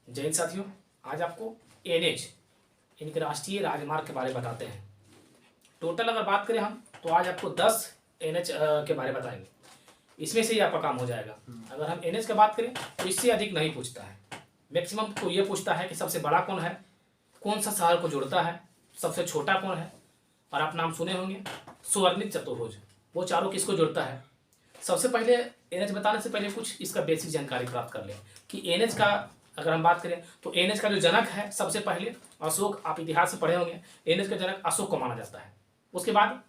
जय हिंद साथियों, आज आपको एनएच इनके राष्ट्रीय राजमार्ग के बारे में बताते हैं। टोटल अगर बात करें हम तो आज आपको 10 एनएच के बारे में बताएंगे। इसमें से ही आपका काम हो जाएगा। अगर हम एनएच की बात करें तो इससे अधिक नहीं पूछता है। मैक्सिमम तो ये पूछता है कि सबसे बड़ा कौन है, कौन सा शहर को जोड़ता है, सबसे छोटा कौन है, और आप नाम सुने होंगे स्वर्णित चतुर्भुज, वो चारों किसको जोड़ता है। सबसे पहले एनएच बताने से पहले कुछ इसका बेसिक जानकारी प्राप्त कर लें कि एनएच का अगर हम बात करें तो एनएच का जो जनक है सबसे पहले अशोक, आप इतिहास से पढ़े होंगे, एनएच का जनक अशोक को माना जाता है। उसके बाद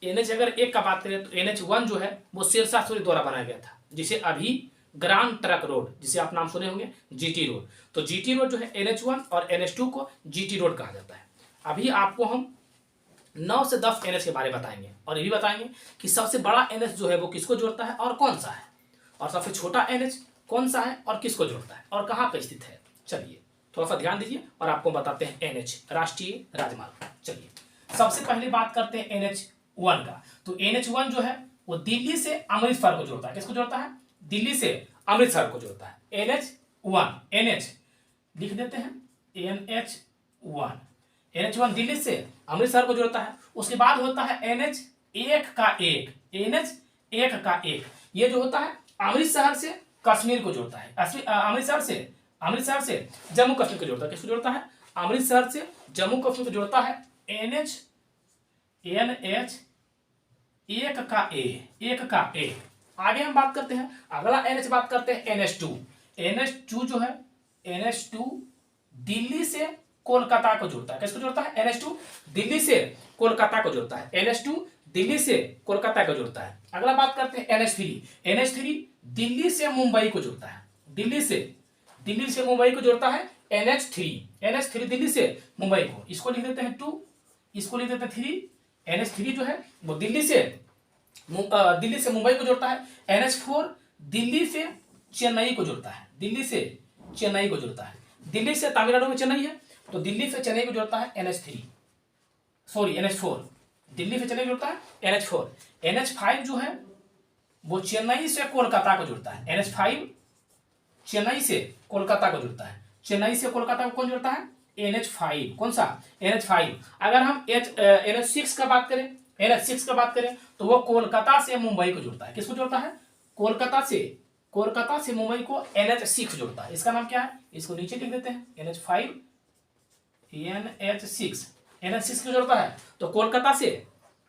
एनएच अगर एक का बात करें तो एनएच 1 जो है वो शेरशाह सूरी द्वारा बनाया गया था, जिसे अभी ग्रांड ट्रक रोड, जिसे आप नाम सुने होंगे जीटी रोड, तो जीटी रोड जो है एनएच 1 और एनएच 2 को जीटी रोड कहा जाता है। अभी आपको हम 9 से 10 एनएच के बारे में बताएंगे और ये भी बताएंगे कि सबसे बड़ा एनएच जो है वो किसको जोड़ता है और कौन सा है, और सबसे छोटा एनएच कौन सा है और किसको जोड़ता है और कहाँ पे स्थित है। चलिए थोड़ा सा ध्यान दीजिए और आपको बताते हैं एनएच राष्ट्रीय राजमार्ग। चलिए सबसे पहले बात करते हैं एनएच 1 का। तो एनएच 1 जो है वो दिल्ली से अमृतसर को जोड़ता है। किसको जोड़ता है? दिल्ली से अमृतसर को जोड़ता है। एनएच 1, एनएच लिख देते हैं एनएच 1, एनएच 1 दिल्ली से अमृतसर को जोड़ता है। उसके बाद होता है एनएच 1 का 1, एनएच 1 का 1, ये जो होता है अमृतसर से कश्मीर को जोड़ता है। अमृतसर से जम्मू कश्मीर को जोड़ता है। किसको जोड़ता है? अमृतसर से जम्मू कश्मीर को जोड़ता है। एनएच 1 का ए, 1 का ए। आगे हम बात करते हैं, अगला एनएच बात करते हैं एनएच 2। एनएच 2 जो है, एनएच 2 दिल्ली से कोलकाता को जोड़ता है। किसको जोड़ता है? एनएच 2 दिल्ली से कोलकाता को जोड़ता है। एनएच 2 दिल्ली से कोलकाता को जोड़ता है। अगला बात करते हैं एनएच 3। एनएच 3 दिल्ली से मुंबई को जोड़ता है। दिल्ली से मुंबई को जोड़ता है एनएच 3। एनएच 3 दिल्ली से मुंबई को, इसको लिख देते हैं 2, इसको लिख देते हैं 3। एनएच 3 जो है वो दिल्ली से मुंबई को जोड़ता है। एनएच 4 दिल्ली से चेन्नई को जोड़ता है। दिल्ली से चेन्नई को जोड़ता है। दिल्ली से तमिलनाडु में चेन्नई है, तो दिल्ली से चेन्नई को जोड़ता है एनएच 4। दिल्ली से चेन्नई जोड़ता है एनएच 4। एनएच 5 जो है वो चेन्नई से कोलकाता को जोड़ता है। एनएच 5 चेन्नई से कोलकाता को जोड़ता है। चेन्नई से कोलकाता को कौन जोड़ता है? एनएच 5। कौन सा? एनएच 5। अगर हम एनएच 6 का बात करें, एनएच 6 का बात करें तो वो कोलकाता से मुंबई को जोड़ता है। किसको जोड़ता है? कोलकाता से मुंबई को एनएच 6 जोड़ता है। इसका नाम क्या है? इसको नीचे लिख देते हैं एनएच 5, एनएच 6। एनएच 6 को जोड़ता है तो कोलकाता से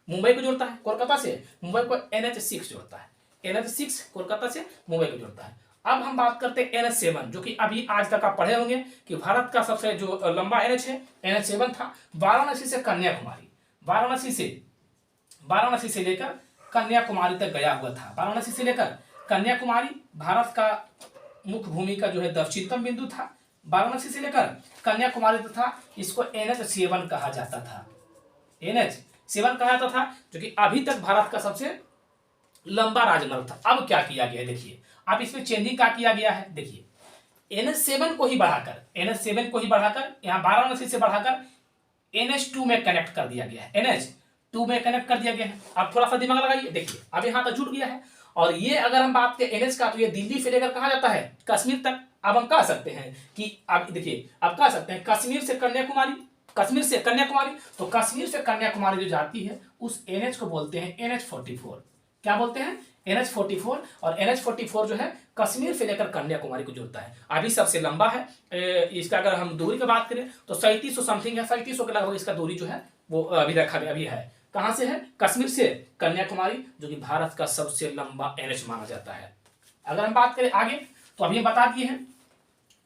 मुंबई को जोड़ता है। कोलकाता से मुंबई को एनएच 6 जोड़ता है। एनएच 6 कोलकाता से मुंबई को जोड़ता है। अब हम बात करते हैं एनएच 7, जो कि अभी आज तक आप पढ़े होंगे कि भारत का सबसे जो लंबा एनएच है, एनएच 7 था। वाराणसी से कन्याकुमारी, वाराणसी से लेकर कन्याकुमारी तक गया हुआ था। वाराणसी से लेकर कन्याकुमारी भारत का मुख्य भूमि का जो है दक्षिणतम बिंदु था। वाराणसी से लेकर कन्याकुमारी तथा इसको एनएच 7 कहा जाता था। एनएच 7 कहा जाता था, जो कि अभी तक भारत का सबसे लंबा राजमार्ग था। अब क्या किया गया है देखिए, अब इसमें चेंजिंग क्या किया गया है देखिए, एनएच 7 को ही बढ़ाकर यहाँ वाराणसी से बढ़ाकर एनएच 2 में कनेक्ट कर दिया गया है। एनएच 2 में कनेक्ट कर दिया गया है। अब थोड़ा सा दिमाग लगाइए, देखिए अब यहाँ तक जुड़ गया है। और ये अगर हम बात करें एनएच का तो ये दिल्ली से लेकर कहा जाता है कश्मीर तक। अब हम कह सकते हैं कि अब देखिए, अब कह सकते हैं कश्मीर से कन्याकुमारी, तो कश्मीर से कन्याकुमारी जो जाती है उस एनएच को बोलते हैं एनएच 44। क्या बोलते हैं? एनएच 44। और एनएच 44 जो है कश्मीर से लेकर कन्याकुमारी को जोड़ता है। अभी सबसे लंबा है। इसका अगर हम दूरी की बात करें तो 3700 समथिंग है, 3700 के लगभग इसका दूरी जो है वो अभी है। कहां से है? कश्मीर से कन्याकुमारी, जो कि भारत का सबसे लंबा एनएच माना जाता है। अगर हम बात करें आगे तो अभी हम बता दिए हैं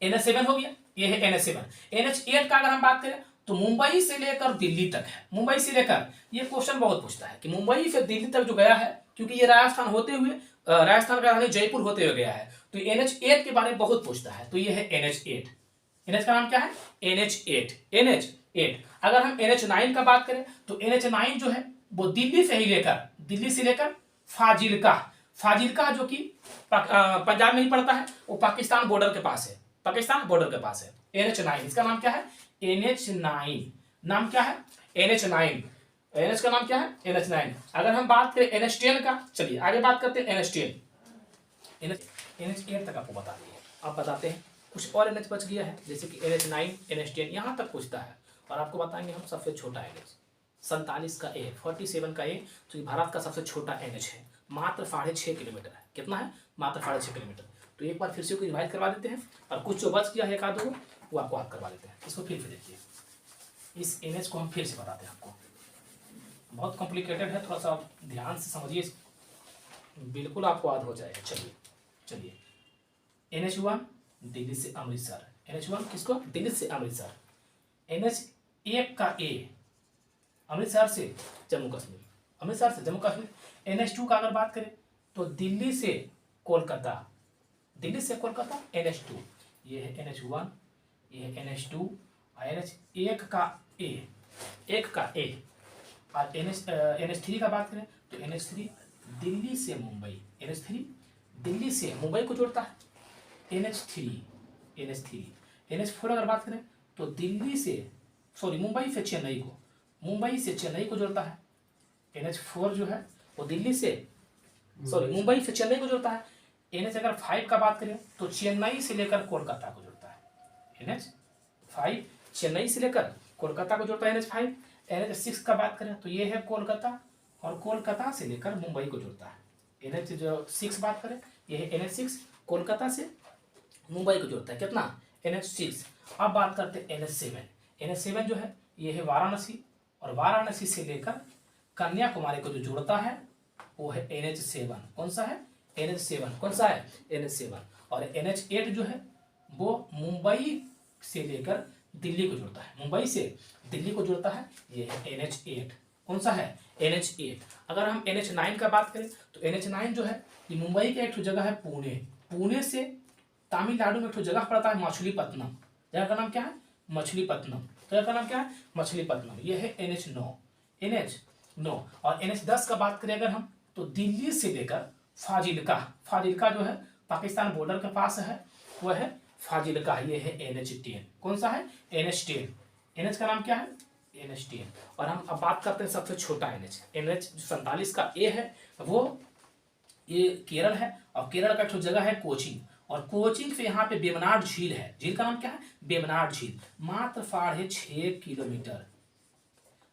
एनएच 7 हो गया, ये है एनएच 7। एनएच 8 का अगर हम बात करें तो मुंबई से लेकर दिल्ली तक है। मुंबई से लेकर, ये क्वेश्चन बहुत पूछता है कि मुंबई से दिल्ली तक जो गया है, क्योंकि ये राजस्थान होते हुए राजस्थान का राजधानी जयपुर होते हुए गया है, तो एनएच 8 के बारे में बहुत पूछता है। तो ये है एनएच 8। एनएच का नाम क्या है? एनएच 8। एनएच 8। अगर हम एनएच 9 का बात करें तो एनएच 9 जो है वो दिल्ली से लेकर फाजिल्का जो कि पंजाब में ही पड़ता है, वो पाकिस्तान बॉर्डर के पास है। एनएच 9, इसका नाम क्या है? एनएच 9। नाम क्या है? एनएच 9। एनएच का नाम क्या है? एनएच 9। अगर हम बात करें एनएच 10 का, चलिए आगे बात करते हैं एनएच 10। एनएच 8 तक आपको बता दिए। अब बताते हैं कुछ और NH बच गया है, जैसे कि NH9, NH10 यहाँ तक पूछता है। और आपको बताएंगे हम सबसे छोटा NH 47 का A, 47 का A, तो ये भारत का सबसे छोटा NH है, मात्र 6.5 किलोमीटर है। कितना है? मात्र 6.5 किलोमीटर। तो एक बार फिर से रिवाइज करवा देते हैं, और कुछ जो बच गया है एक आध दो वो आपको याद करवा देते हैं। इसको फिर से देखिए, इस NH को हम फिर से बताते हैं आपको, बहुत कॉम्प्लिकेटेड है, थोड़ा सा ध्यान से समझिए, बिल्कुल आपको याद हो जाएगा। चलिए NH1 दिल्ली से अमृतसर, NH1 किसको? दिल्ली से अमृतसर। NH1 का A अमृतसर से जम्मू कश्मीर, अमृतसर से जम्मू कश्मीर। NH2 का अगर बात करें तो दिल्ली से कोलकाता, दिल्ली से कोलकाता NH2। ये है NH1, ये है NH2, और NH1 का A, एक का A। और NH3 का बात करें तो NH3 दिल्ली से मुंबई, NH3 दिल्ली से मुंबई को जोड़ता है, NH3। NH4 अगर बात करें तो दिल्ली से मुंबई से चेन्नई को, मुंबई से चेन्नई को जोड़ता है। NH4 जो है वो दिल्ली से मुंबई से चेन्नई को जोड़ता है। NH अगर 5 का बात करें तो चेन्नई से लेकर कोलकाता को जोड़ता है। NH5 चेन्नई से लेकर कोलकाता को जोड़ता है NH5। NH6 का बात करें तो ये है कोलकाता, और कोलकाता से लेकर मुंबई को जोड़ता है। NH6 बात करें, ये है NH6 कोलकाता से मुंबई को जोड़ता है। कितना? NH6। अब बात करते हैं NH7। NH7 जो है ये है वाराणसी, और वाराणसी से लेकर कन्याकुमारी को जो जोड़ता है वो है NH7। कौन सा है? NH7। कौन सा है? NH7। और NH8 जो है वो मुंबई से लेकर दिल्ली को जोड़ता है, मुंबई से दिल्ली को जोड़ता है, ये है NH8। कौन सा है? NH8। अगर हम NH9 का बात करें तो NH9 जो है ये मुंबई का एक जगह है पुणे, पुणे से तमिलनाडु में एक जगह पड़ता है मछलीपट्टनम, जगह का नाम क्या है? मछलीपट्टनम। जगह का नाम क्या है? मछलीपट्टनम। ये है NH9। और NH10 का बात करें अगर हम तो दिल्ली से लेकर फाजिल्का, फाजिल्का जो है पाकिस्तान बॉर्डर के पास है, वह है फाजिल्का। ये है NH10। कौन सा है? NH10। NH का नाम क्या है? NH10। और हम अब बात करते हैं सबसे छोटा NH 47 का A है, वो ये केरल है, और केरल का एक जगह है कोचीन, और कोचीन से यहाँ पे वेमनाड झील है, झील का नाम क्या है? वेमनाड झील। मात्र 6.5 किलोमीटर,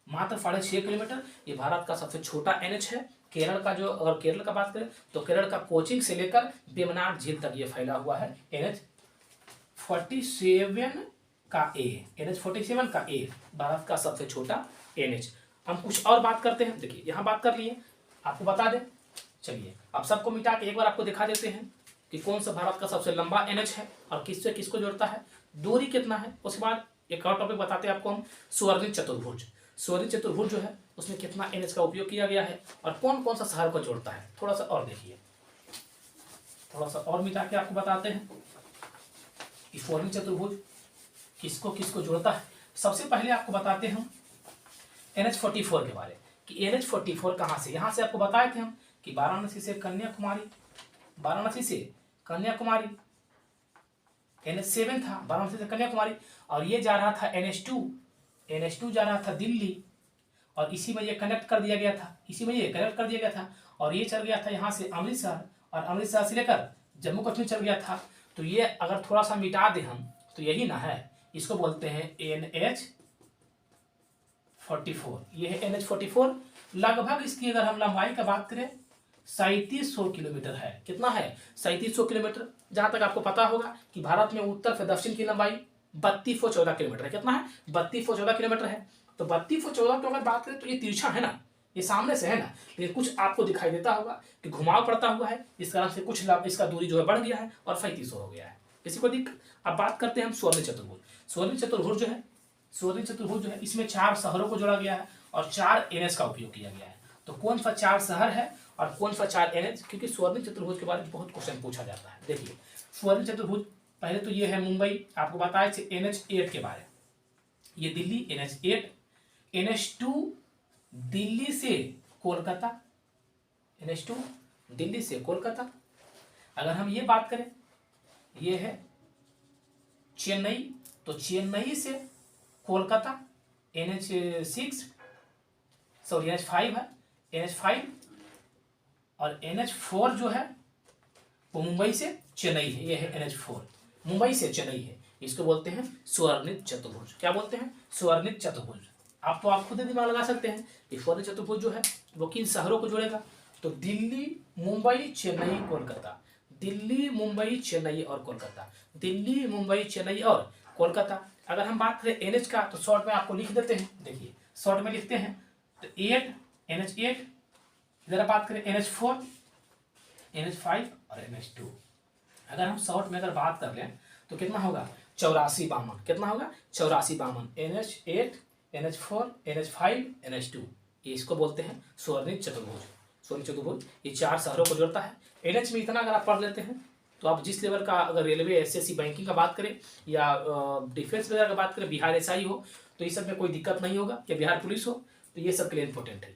मात्र 6.5 किलोमीटर। ये भारत का सबसे छोटा NH है। केरल का जो, अगर केरल का बात करें तो केरल का कोचीन से लेकर वेमनाड झील तक ये फैला हुआ है। NH47 का A, NH47 का A भारत का सबसे छोटा NH। हम कुछ और बात करते हैं। देखिए यहाँ बात कर लिए, आपको बता दें। चलिए अब सबको मिटा के एक बार आपको दिखा देते हैं कि कौन सा भारत का सबसे लंबा NH है और किससे किसको जोड़ता है, दूरी कितना है। उसके बाद एक और टॉपिक बताते हैं आपको हम, स्वर्णिम चतुर्भुज। स्वर्णिम चतुर्भुज जो है उसमें कितना NH का उपयोग किया गया है और कौन कौन सा शहर को जोड़ता है। थोड़ा सा और देखिए, थोड़ा सा और मिटा के आपको बताते हैं कि स्वर्णिम चतुर्भुज किसको किसको जोड़ता है। सबसे पहले आपको बताते हैं हम NH44 के बारे, कि NH44 कहाँ से, यहाँ से आपको बताए थे हम कि वाराणसी से कन्याकुमारी, वाराणसी से कन्याकुमारी NH7 था, वाराणसी से कन्याकुमारी, और ये जा रहा था NH2 जा रहा था दिल्ली, और इसी में ये कनेक्ट कर दिया गया था, इसी में ये कनेक्ट कर दिया गया था, और ये चल गया था यहाँ से अमृतसर, और अमृतसर से लेकर जम्मू कश्मीर चल गया था। तो ये अगर थोड़ा सा मिटा दें हम तो यही ना है, इसको बोलते हैं NH44। ये है NH44। लगभग इसकी अगर हम लंबाई का बात करें 3700 किलोमीटर है। कितना है? 3700 किलोमीटर। जहां तक आपको पता होगा कि भारत में उत्तर से दक्षिण की लंबाई 3214 किलोमीटर है। कितना है? 3214 किलोमीटर है। तो 3214 की अगर बात करें तो ये तिरछा है ना, ये सामने से है ना, लेकिन कुछ आपको दिखाई देता होगा कि घुमाव पड़ता हुआ है, इस कारण से कुछ इसका दूरी जो है बढ़ गया है और 3500 हो गया है। किसी को दिक्कत? अब बात करते हैं हम स्वर्णिम चतुर्भुज। स्वर्णिम चतुर्भुज जो है, स्वर्णिम चतुर्भुज जो है इसमें 4 शहरों को जोड़ा गया है और 4 NH का उपयोग किया गया है। तो कौन सा 4 शहर है और कौन सा 4 NH, क्योंकि स्वर्णिम चतुर्भुज के बारे में बहुत क्वेश्चन पूछा जाता है। देखिए स्वर्णिम चतुर्भुज, पहले तो ये है मुंबई, आपको बताया NH8 के बारे, ये दिल्ली NH8, NH2 दिल्ली से कोलकाता, NH2 दिल्ली से कोलकाता। अगर हम ये बात करें, ये है चेन्नई, तो चेन्नई से कोलकाता NH5 है, NH5, और NH4 जो है वो मुंबई से चेन्नई है, ये है NH4। मुंबई से चेन्नई है, इसको बोलते हैं स्वर्णित चतुर्भुज। क्या बोलते हैं? स्वर्णित चतुर्भुज। आप खुद ही दिमाग लगा सकते हैं कि स्वर्णित चतुर्भुज जो है वो किन शहरों को जोड़ेगा? तो दिल्ली, मुंबई, चेन्नई, कोलकाता। दिल्ली, मुंबई, चेन्नई और कोलकाता। दिल्ली, मुंबई, चेन्नई और कोलकाता। अगर हम बात करें एनएच का तो शॉर्ट में आपको लिख देते हैं, देखिए शॉर्ट में लिखते हैं तो 8 NH8, इधर बात करें NH4, NH5 और NH2। अगर हम शॉर्ट में अगर बात कर लें तो कितना होगा? 8452। कितना होगा? 8452। NH8, NH4, NH5, NH2, ये इसको बोलते हैं स्वर्णित चतुर्भुज। स्वर्णित चतुर्भुज ये 4 शहरों को जोड़ता है। एनएच में इतना अगर आप पढ़ लेते हैं तो आप जिस लेवल का, अगर रेलवे, SSC, बैंकिंग का बात करें या डिफेंस वगैरह का बात करें, बिहार SI हो, तो ये सब में कोई दिक्कत नहीं होगा, या बिहार पुलिस हो, तो ये सब के लिए इंपॉर्टेंट है।